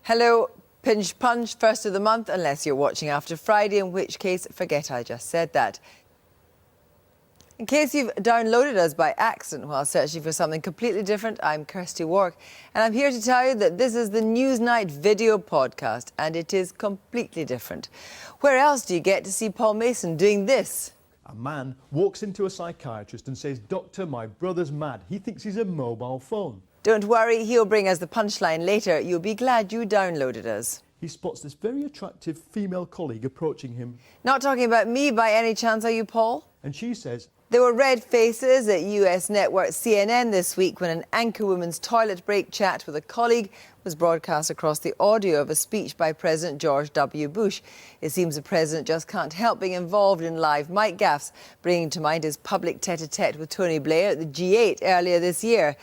Hello, Pinch Punch, first of the month, unless you're watching after Friday, in which case, forget I just said that. In case you've downloaded us by accident while searching for something completely different, I'm Kirsty Wark, and I'm here to tell you that this is the Newsnight video podcast, and it is completely different. Where else do you get to see Paul Mason doing this? A man walks into a psychiatrist and says, "Doctor, my brother's mad. He thinks he's a mobile phone." Don't worry, he'll bring us the punchline later. You'll be glad you downloaded us. He spots this very attractive female colleague approaching him, Not talking about me by any chance, are you, Paul? and she says, There were red faces at US network CNN this week when an anchorwoman's toilet break chat with a colleague was broadcast across the audio of a speech by President George W. Bush. It seems the president just can't help being involved in live mic gaffes, bringing to mind his public tete-a-tete with Tony Blair at the G8 earlier this year.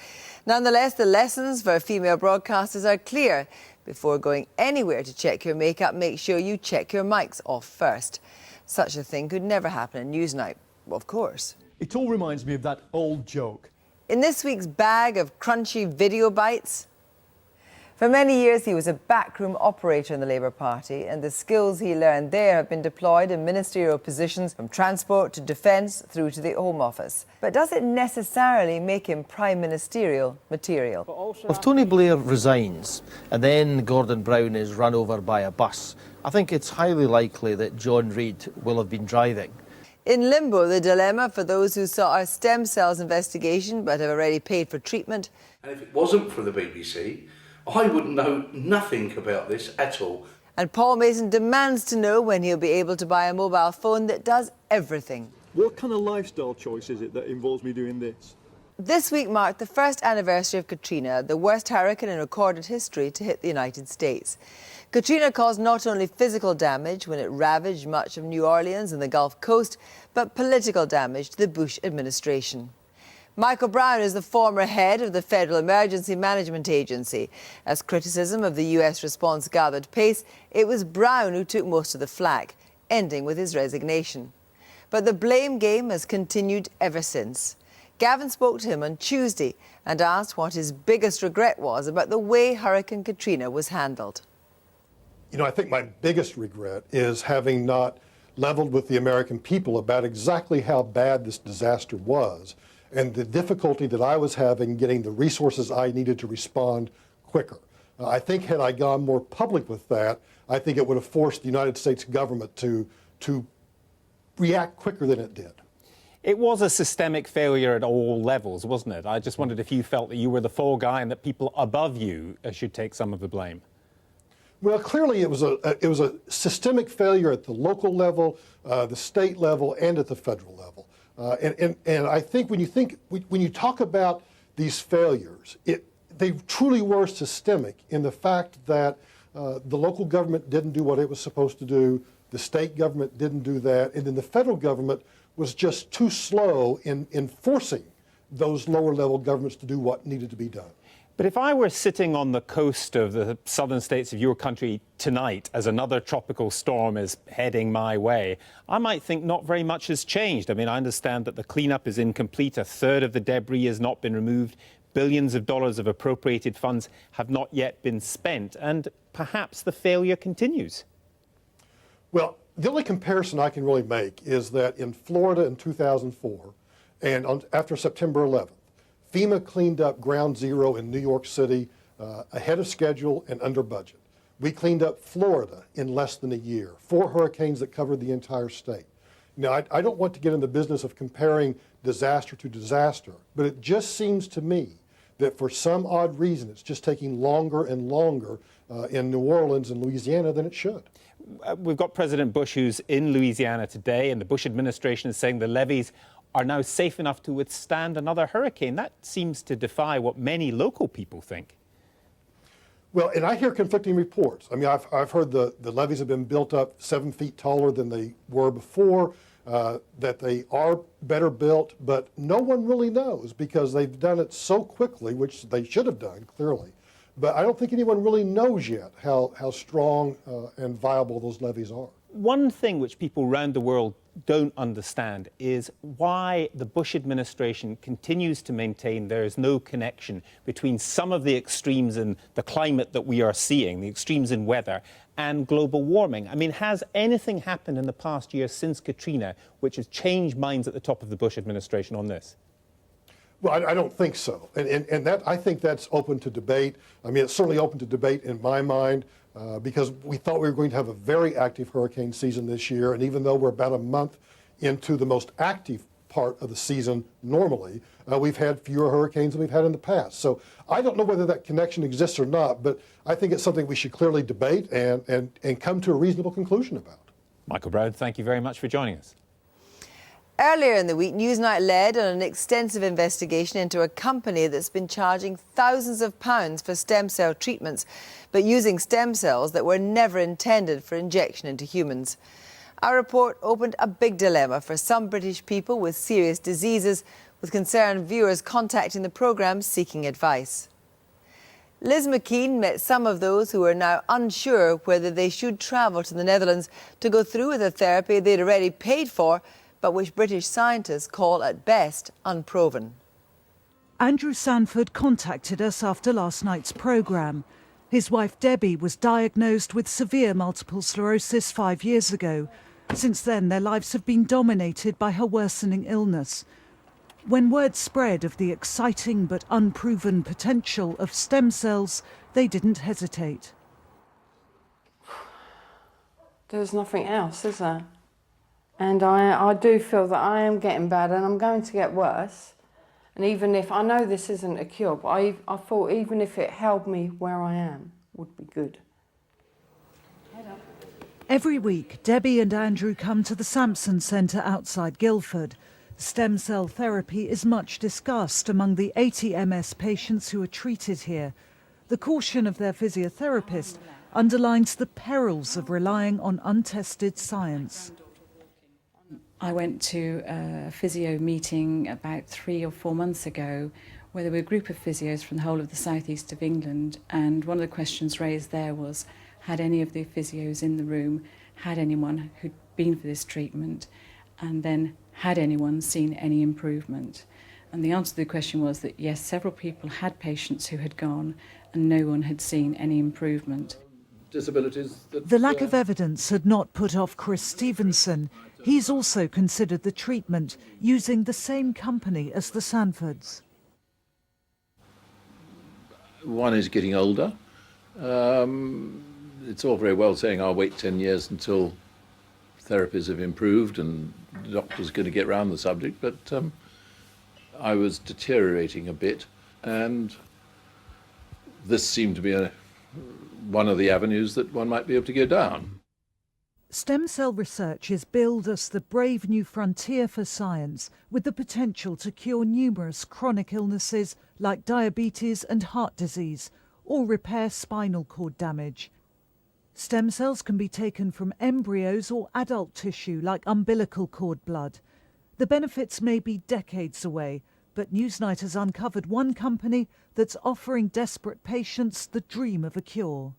Nonetheless, the lessons for female broadcasters are clear. Before going anywhere to check your makeup, make sure you check your mics off first. Such a thing could never happen in Newsnight. Well, of course. "It all reminds me of that old joke." In this week's bag of crunchy video bites, for many years he was a backroom operator in the Labour Party, and the skills he learned there have been deployed in ministerial positions from transport to defence through to the Home Office. But does it necessarily make him prime ministerial material? If Tony Blair resigns and then Gordon Brown is run over by a bus, I think it's highly likely that John Reid will have been driving. In limbo, the dilemma for those who saw our stem cells investigation but have already paid for treatment. And if it wasn't for the BBC, I would know nothing about this at all. And Paul Mason demands to know when he'll be able to buy a mobile phone that does everything. What kind of lifestyle choice is it that involves me doing this? This week marked the first anniversary of Katrina, the worst hurricane in recorded history to hit the United States. Katrina caused not only physical damage when it ravaged much of New Orleans and the Gulf Coast, but political damage to the Bush administration. Michael Brown is the former head of the Federal Emergency Management Agency. As criticism of the US response gathered pace, it was Brown who took most of the flak, ending with his resignation. But the blame game has continued ever since. Gavin spoke to him on Tuesday and asked what his biggest regret was about the way Hurricane Katrina was handled. You know, I think my biggest regret is having not leveled with the American people about exactly how bad this disaster was and the difficulty that I was having getting the resources I needed to respond quicker. I think had I gone more public with that, I think it would have forced the United States government to react quicker than it did. It was a systemic failure at all levels, wasn't it? I just wondered if you felt that you were the fall guy and that people above you should take some of the blame. Well, clearly it was a systemic failure at the local level, the state level, and at the federal level. And I think when you talk about these failures, they truly were systemic in the fact that the local government didn't do what it was supposed to do, the state government didn't do that, and then the federal government was just too slow in forcing those lower level governments to do what needed to be done. But if I were sitting on the coast of the southern states of your country tonight as another tropical storm is heading my way, I might think not very much has changed. I mean, I understand that the cleanup is incomplete. A third of the debris has not been removed. Billions of dollars of appropriated funds have not yet been spent. And perhaps the failure continues. Well, the only comparison I can really make is that in Florida in 2004 and after September 11th, FEMA cleaned up ground zero in New York City ahead of schedule and under budget. We cleaned up Florida in less than a year, 4 hurricanes that covered the entire state. Now, I don't want to get in the business of comparing disaster to disaster, but it just seems to me that for some odd reason, it's just taking longer and longer in New Orleans and Louisiana than it should. We've got President Bush who's in Louisiana today, and the Bush administration is saying the levees are now safe enough to withstand another hurricane. That seems to defy what many local people think. Well, and I hear conflicting reports. I mean, I've heard the levees have been built up 7 feet taller than they were before, that they are better built, but no one really knows because they've done it so quickly, which they should have done, clearly. But I don't think anyone really knows yet how strong and viable those levees are. one thing which people around the world don't understand is why the Bush administration continues to maintain there is no connection between some of the extremes in the climate that we are seeing, the extremes in weather, and global warming. I mean, has anything happened in the past year since Katrina which has changed minds at the top of the Bush administration on this? Well, I don't think so. And that, I think that's open to debate. I mean, it's certainly open to debate in my mind because we thought we were going to have a very active hurricane season this year. And even though we're about a month into the most active part of the season normally, we've had fewer hurricanes than we've had in the past. So I don't know whether that connection exists or not, but I think it's something we should clearly debate and come to a reasonable conclusion about. Michael Brown, thank you very much for joining us. Earlier in the week, Newsnight led on an extensive investigation into a company that's been charging thousands of pounds for stem cell treatments, but using stem cells that were never intended for injection into humans. Our report opened a big dilemma for some British people with serious diseases, with concerned viewers contacting the programme seeking advice. Liz McKean met some of those who are now unsure whether they should travel to the Netherlands to go through with a therapy they'd already paid for, but which British scientists call at best unproven. Andrew Sanford contacted us after last night's programme. His wife Debbie was diagnosed with severe multiple sclerosis 5 years ago. Since then, their lives have been dominated by her worsening illness. When word spread of the exciting but unproven potential of stem cells, they didn't hesitate. There's nothing else, is there? And I do feel that I am getting bad and I'm going to get worse. And even if, I know this isn't a cure, but I thought even if it held me where I am, would be good. Every week, Debbie and Andrew come to the Sampson Centre outside Guildford. Stem cell therapy is much discussed among the 80 MS patients who are treated here. The caution of their physiotherapist underlines the perils of relying on untested science. I went to a physio meeting about 3 or 4 months ago where there were a group of physios from the whole of the southeast of England, and one of the questions raised there was, had any of the physios in the room had anyone who'd been for this treatment, and then had anyone seen any improvement? And the answer to the question was that yes, several people had patients who had gone and no one had seen any improvement. The lack of evidence had not put off Chris Stevenson. He's also considered the treatment using the same company as the Sanfords. One is getting older. It's all very well saying I'll wait 10 years until therapies have improved and the doctor's going to get round the subject, but I was deteriorating a bit, and this seemed to be one of the avenues that one might be able to go down. Stem cell research is billed as the brave new frontier for science, with the potential to cure numerous chronic illnesses like diabetes and heart disease, or repair spinal cord damage. Stem cells can be taken from embryos or adult tissue like umbilical cord blood. The benefits may be decades away, but Newsnight has uncovered one company that's offering desperate patients the dream of a cure.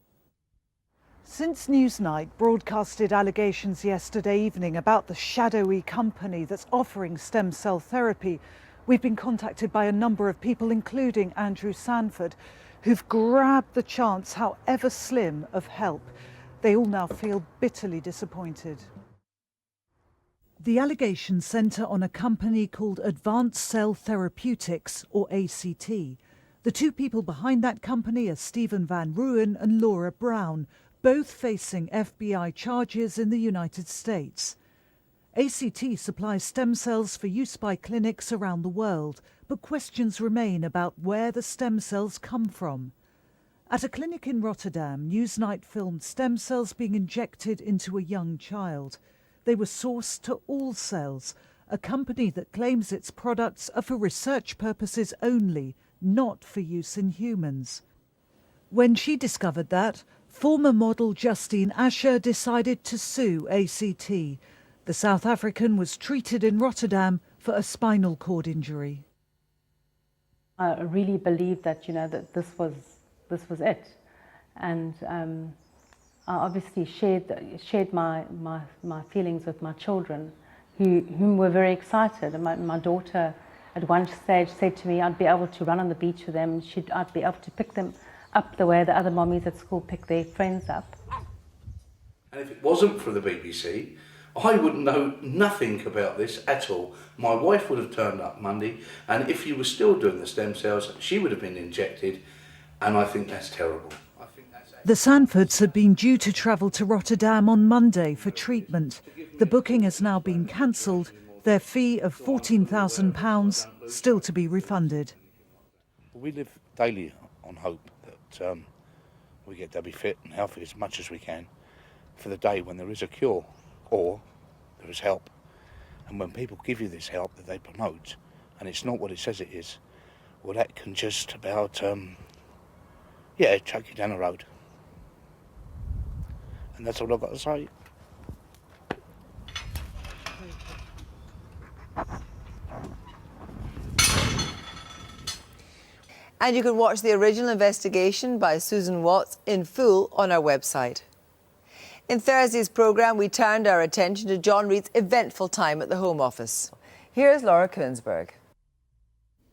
Since Newsnight broadcasted allegations yesterday evening about the shadowy company that's offering stem cell therapy, we've been contacted by a number of people, including Andrew Sanford, who've grabbed the chance, however slim, of help. They all now feel bitterly disappointed. The allegations centre on a company called Advanced Cell Therapeutics, or ACT. The two people behind that company are Stephen Van Rooyen and Laura Brown, both facing FBI charges in the United States. ACT supplies stem cells for use by clinics around the world, but questions remain about where the stem cells come from. At a clinic in Rotterdam, Newsnight filmed stem cells being injected into a young child. They were sourced to All Cells, a company that claims its products are for research purposes only, not for use in humans. When she discovered that, former model Justine Asher decided to sue ACT. The South African was treated in Rotterdam for a spinal cord injury. I really believed that, that this was it. And obviously shared my feelings with my children, whom were very excited. And my daughter at one stage said to me I'd be able to run on the beach with them, I'd be able to pick them up the way the other mommies at school pick their friends up. And if it wasn't for the BBC, I would know nothing about this at all. My wife would have turned up Monday, and if you were still doing the stem cells, she would have been injected, and I think that's terrible. The Sanfords had been due to travel to Rotterdam on Monday for treatment. The booking has now been cancelled, their fee of £14,000 still to be refunded. We live daily on hope that we get to be fit and healthy as much as we can for the day when there is a cure or there is help. And when people give you this help that they promote, and it's not what it says it is, well, that can just about, chuck you down the road. And that's all I've got to say. And you can watch the original investigation by Susan Watts in full on our website. In Thursday's programme, we turned our attention to John Reid's eventful time at the Home Office. Here's Laura Koensberg.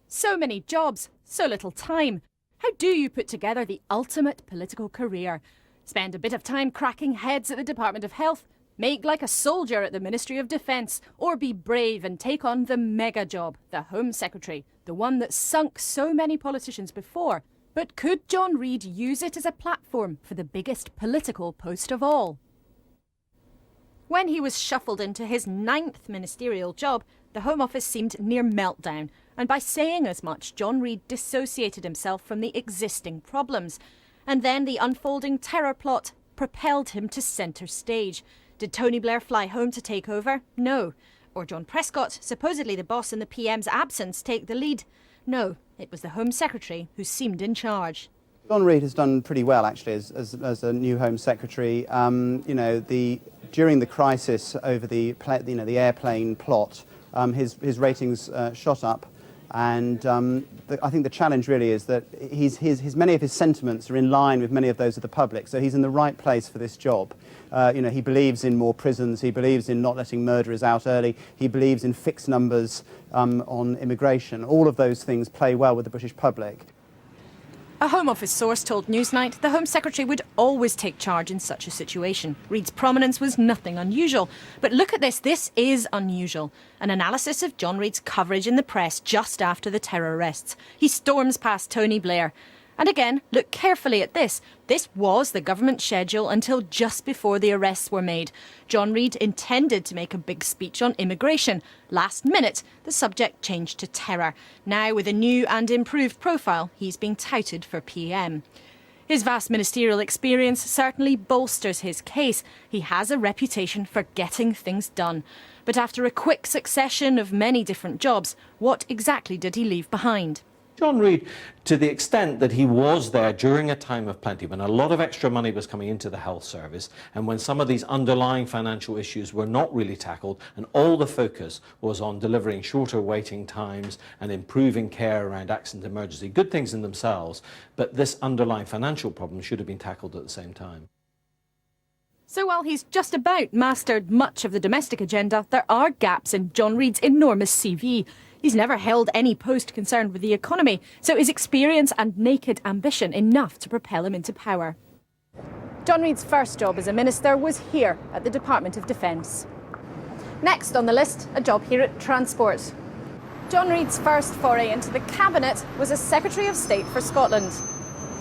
So many jobs, so little time. How do you put together the ultimate political career? Spend a bit of time cracking heads at the Department of Health, make like a soldier at the Ministry of Defence, or be brave and take on the mega job, the Home Secretary, the one that sunk so many politicians before. But could John Reid use it as a platform for the biggest political post of all? When he was shuffled into his 9th ministerial job, the Home Office seemed near meltdown, and by saying as much, John Reid dissociated himself from the existing problems. And then the unfolding terror plot propelled him to centre stage. Did Tony Blair fly home to take over? No. Or John Prescott, supposedly the boss in the PM's absence, take the lead? No. It was the Home Secretary who seemed in charge. John Reid has done pretty well, actually, as a new Home Secretary. During the crisis over the airplane plot, his ratings shot up. And I think the challenge really is that many of his sentiments are in line with many of those of the public. So he's in the right place for this job. He believes in more prisons. He believes in not letting murderers out early. He believes in fixed numbers on immigration. All of those things play well with the British public. A Home Office source told Newsnight the Home Secretary would always take charge in such a situation. Reid's prominence was nothing unusual. But look at this. This is unusual. An analysis of John Reid's coverage in the press just after the terror arrests. He storms past Tony Blair. And again, look carefully at this. This was the government schedule until just before the arrests were made. John Reid intended to make a big speech on immigration. Last minute, the subject changed to terror. Now, with a new and improved profile, he's being touted for PM. His vast ministerial experience certainly bolsters his case. He has a reputation for getting things done. But after a quick succession of many different jobs, what exactly did he leave behind? John Reid, to the extent that he was there during a time of plenty, when a lot of extra money was coming into the health service, and when some of these underlying financial issues were not really tackled, and all the focus was on delivering shorter waiting times and improving care around accident and emergency, good things in themselves, but this underlying financial problem should have been tackled at the same time. So while he's just about mastered much of the domestic agenda, there are gaps in John Reid's enormous CV. He's never held any post concerned with the economy, so is experience and naked ambition enough to propel him into power? John Reid's first job as a minister was here at the Department of Defence. Next on the list, a job here at Transport. John Reid's first foray into the Cabinet was as Secretary of State for Scotland.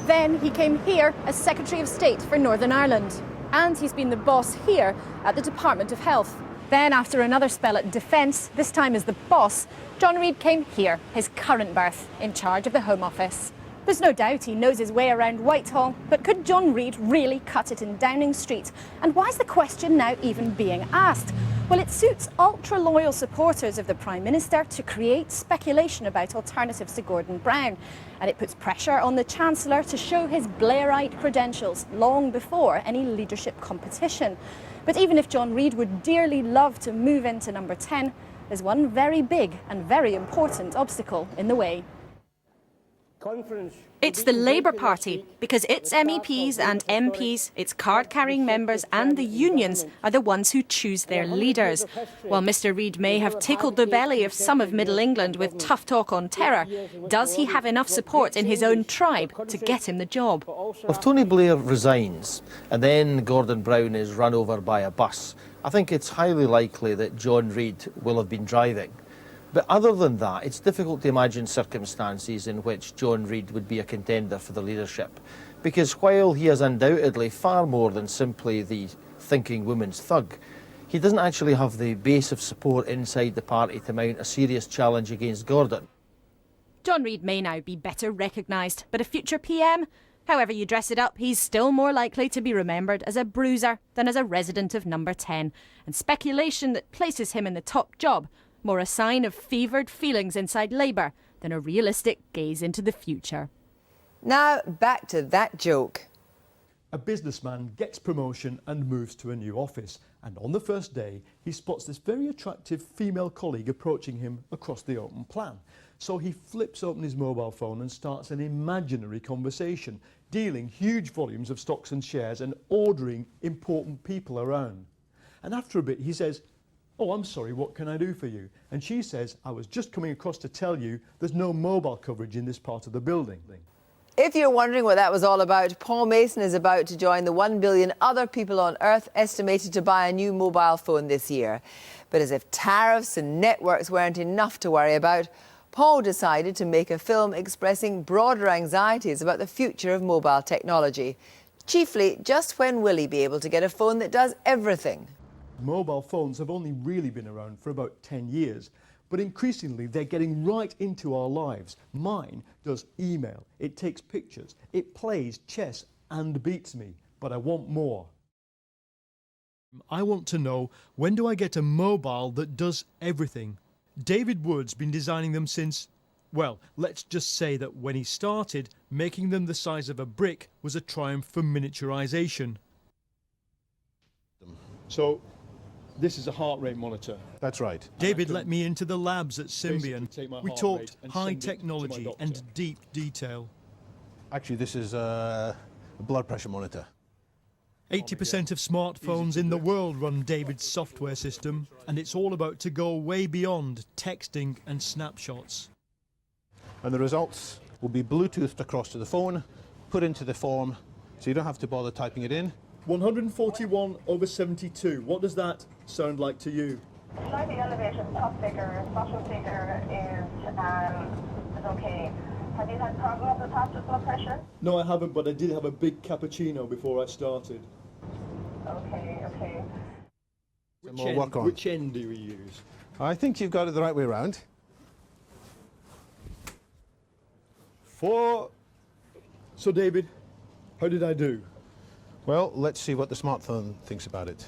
Then he came here as Secretary of State for Northern Ireland. And he's been the boss here at the Department of Health. Then, after another spell at Defence, this time as the boss, John Reid came here, his current berth, in charge of the Home Office. There's no doubt he knows his way around Whitehall, but could John Reid really cut it in Downing Street? And why is the question now even being asked? Well, it suits ultra-loyal supporters of the Prime Minister to create speculation about alternatives to Gordon Brown. And it puts pressure on the Chancellor to show his Blairite credentials long before any leadership competition. But even if John Reid would dearly love to move into number 10, there's one very big and very important obstacle in the way. It's the Labour Party, because its MEPs and MPs, its card-carrying members and the unions are the ones who choose their leaders. While Mr Reid may have tickled the belly of some of Middle England with tough talk on terror, does he have enough support in his own tribe to get him the job? If Tony Blair resigns and then Gordon Brown is run over by a bus, I think it's highly likely that John Reid will have been driving. But other than that, it's difficult to imagine circumstances in which John Reid would be a contender for the leadership. Because while he is undoubtedly far more than simply the thinking woman's thug, he doesn't actually have the base of support inside the party to mount a serious challenge against Gordon. John Reid may now be better recognised, but a future PM? However you dress it up, he's still more likely to be remembered as a bruiser than as a resident of Number 10. And speculation that places him in the top job more a sign of fevered feelings inside Labour than a realistic gaze into the future. Now, back to that joke. A businessman gets promotion and moves to a new office, and on the first day he spots this very attractive female colleague approaching him across the open plan. So he flips open his mobile phone and starts an imaginary conversation, dealing huge volumes of stocks and shares and ordering important people around. And after a bit he says, "Oh, I'm sorry, what can I do for you?" And she says, "I was just coming across to tell you there's no mobile coverage in this part of the building." If you're wondering what that was all about, Paul Mason is about to join the 1 billion other people on Earth estimated to buy a new mobile phone this year. But as if tariffs and networks weren't enough to worry about, Paul decided to make a film expressing broader anxieties about the future of mobile technology. Chiefly, just when will he be able to get a phone that does everything? Mobile phones have only really been around for about 10 years, but increasingly they're getting right into our lives. Mine does email, it takes pictures, it plays chess and beats me, but I want more. I want to know, when do I get a mobile that does everything? David Wood's been designing them since, well, let's just say that when he started, making them the size of a brick was a triumph for miniaturization. So, this is a heart rate monitor. That's right. David let me into the labs at Symbian. We talked high technology and deep detail. Actually, this is a blood pressure monitor. 80% of smartphones in the world run David's software system, and it's all about to go way beyond texting and snapshots. And the results will be Bluetoothed across to the phone, put into the form, so you don't have to bother typing it in. 141/72. What does that sound like to you? Slightly elevated top figure, bottom figure is okay. Have you had problems with top blood pressure? No, I haven't, but I did have a big cappuccino before I started. Okay. Which end do we use? I think you've got it the right way around. 4. So, David, how did I do? Well, let's see what the smartphone thinks about it.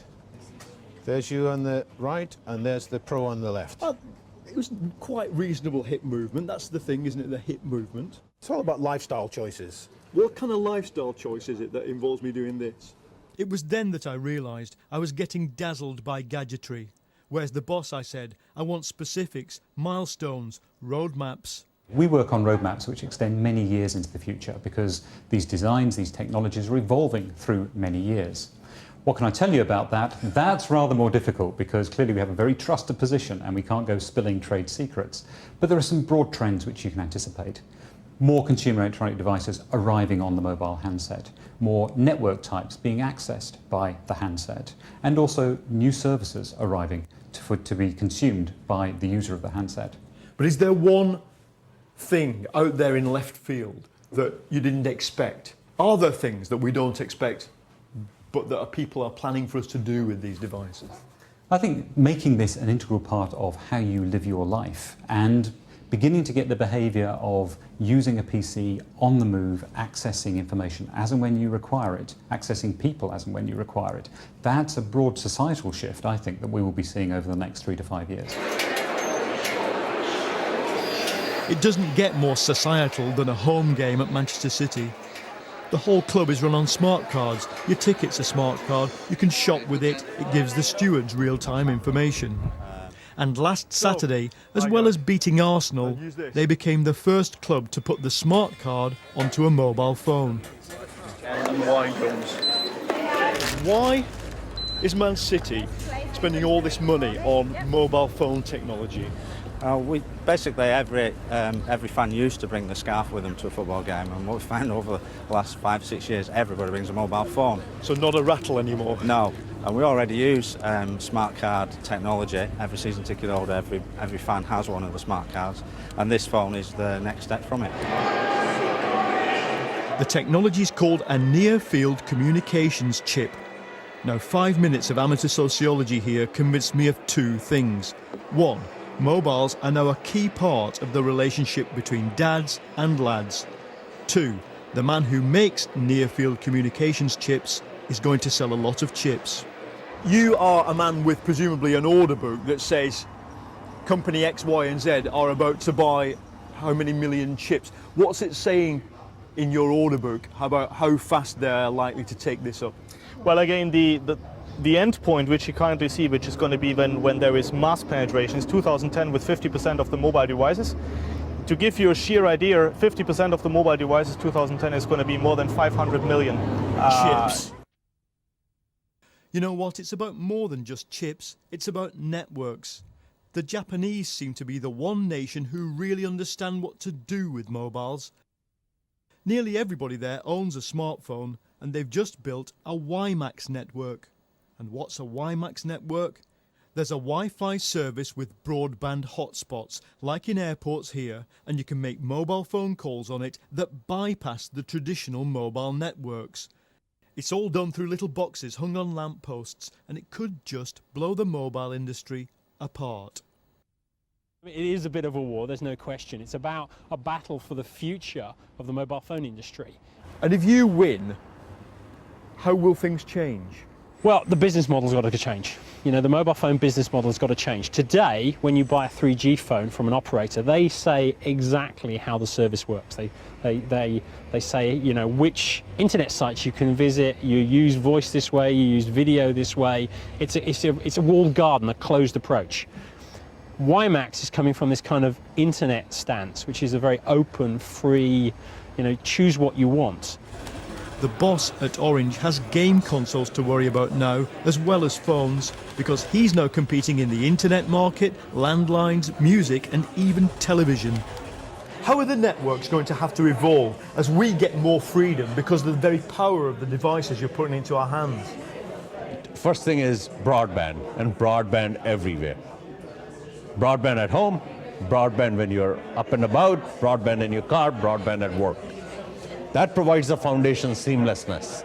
There's you on the right, and there's the Pro on the left. It was quite reasonable hip movement. That's the thing, isn't it, the hip movement? It's all about lifestyle choices. What kind of lifestyle choice is it that involves me doing this? It was then that I realised I was getting dazzled by gadgetry. Whereas the boss, I said, I want specifics, milestones, roadmaps. We work on roadmaps which extend many years into the future because these designs, these technologies are evolving through many years. What can I tell you about that? That's rather more difficult because clearly we have a very trusted position and we can't go spilling trade secrets. But there are some broad trends which you can anticipate. More consumer electronic devices arriving on the mobile handset, more network types being accessed by the handset, and also new services arriving to be consumed by the user of the handset. But is there one thing out there in left field that you didn't expect? Are there things that we don't expect but that people are planning for us to do with these devices? I think making this an integral part of how you live your life and beginning to get the behaviour of using a PC on the move, accessing information as and when you require it, accessing people as and when you require it. That's a broad societal shift, I think, that we will be seeing over the next 3 to 5 years. It doesn't get more societal than a home game at Manchester City. The whole club is run on smart cards. Your ticket's a smart card. You can shop with it. It gives the stewards real-time information. And last Saturday, as well as beating Arsenal, they became the first club to put the smart card onto a mobile phone. And the wine comes. Why is Man City spending all this money on mobile phone technology? Basically every fan used to bring the scarf with them to a football game, and what we found over the last 5-6 years, everybody brings a mobile phone. So not a rattle anymore? No, and we already use smart card technology. Every season ticket holder, every fan has one of the smart cards, and this phone is the next step from it. The technology is called a near-field communications chip. Now, 5 minutes of amateur sociology here convinced me of two things. One, mobiles are now a key part of the relationship between dads and lads. Two, the man who makes near-field communications chips is going to sell a lot of chips. You are a man with presumably an order book that says company X, Y and Z are about to buy how many million chips. What's it saying in your order book about how fast they're likely to take this up? Well, again, the end point which you currently see, which is going to be when there is mass penetration, is 2010 with 50% of the mobile devices. To give you a sheer idea, 50% of the mobile devices 2010 is going to be more than 500 million chips. You know what? It's about more than just chips. It's about networks. The Japanese seem to be the one nation who really understand what to do with mobiles. Nearly everybody there owns a smartphone, and they've just built a WiMAX network. And what's a WiMAX network? There's a Wi-Fi service with broadband hotspots, like in airports here, and you can make mobile phone calls on it that bypass the traditional mobile networks. It's all done through little boxes hung on lampposts, and it could just blow the mobile industry apart. It is a bit of a war, there's no question. It's about a battle for the future of the mobile phone industry. And if you win, how will things change? Well, the business model's got to change. You know, the mobile phone business model's got to change. Today, when you buy a 3G phone from an operator, they say exactly how the service works. They say, you know, which internet sites you can visit, you use voice this way, you use video this way. It's a walled garden, a closed approach. WiMAX is coming from this kind of internet stance, which is a very open, free, you know, choose what you want. The boss at Orange has game consoles to worry about now, as well as phones, because he's now competing in the internet market, landlines, music and even television. How are the networks going to have to evolve as we get more freedom because of the very power of the devices you're putting into our hands? First thing is broadband, and broadband everywhere. Broadband at home, broadband when you're up and about, broadband in your car, broadband at work. That provides the foundation seamlessness.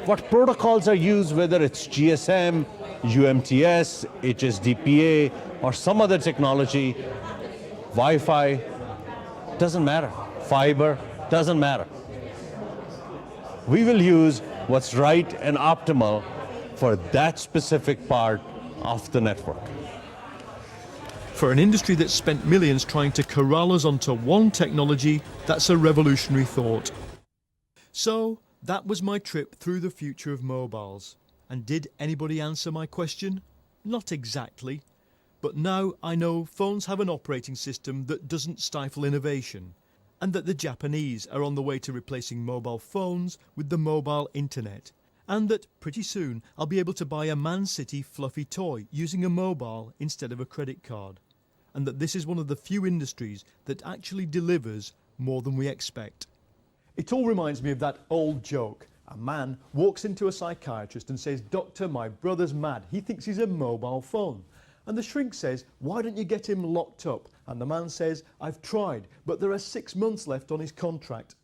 What protocols are used, whether it's GSM, UMTS, HSDPA, or some other technology, Wi-Fi, doesn't matter. Fiber, doesn't matter. We will use what's right and optimal for that specific part of the network. For an industry that's spent millions trying to corral us onto one technology, that's a revolutionary thought. So, that was my trip through the future of mobiles. And did anybody answer my question? Not exactly. But now I know phones have an operating system that doesn't stifle innovation, and that the Japanese are on the way to replacing mobile phones with the mobile internet, and that pretty soon I'll be able to buy a Man City fluffy toy using a mobile instead of a credit card, and that this is one of the few industries that actually delivers more than we expect. It all reminds me of that old joke. A man walks into a psychiatrist and says, "Doctor, my brother's mad. He thinks he's a mobile phone." And the shrink says, "Why don't you get him locked up?" And the man says, "I've tried, but there are 6 months left on his contract."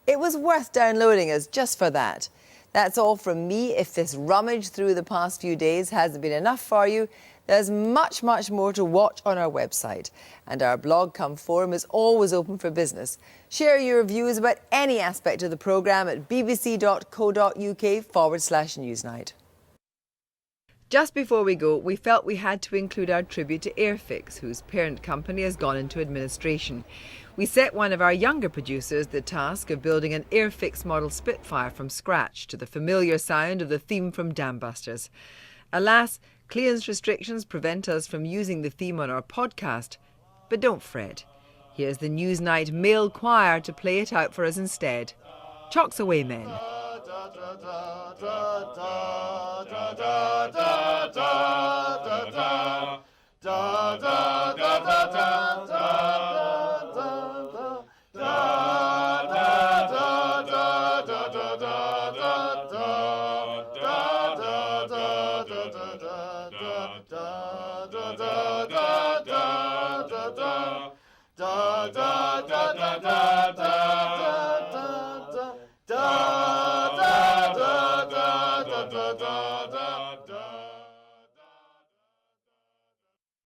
It was worth downloading us just for that. That's all from me. If this rummage through the past few days hasn't been enough for you, there's much, much more to watch on our website. And our blog cum forum is always open for business. Share your views about any aspect of the programme at bbc.co.uk/Newsnight. Just before we go, we felt we had to include our tribute to Airfix, whose parent company has gone into administration. We set one of our younger producers the task of building an Airfix model Spitfire from scratch to the familiar sound of the theme from Dam Busters. Alas, Clearance restrictions prevent us from using the theme on our podcast, but don't fret. Here's the Newsnight male choir to play it out for us instead. Chocks away, men. Da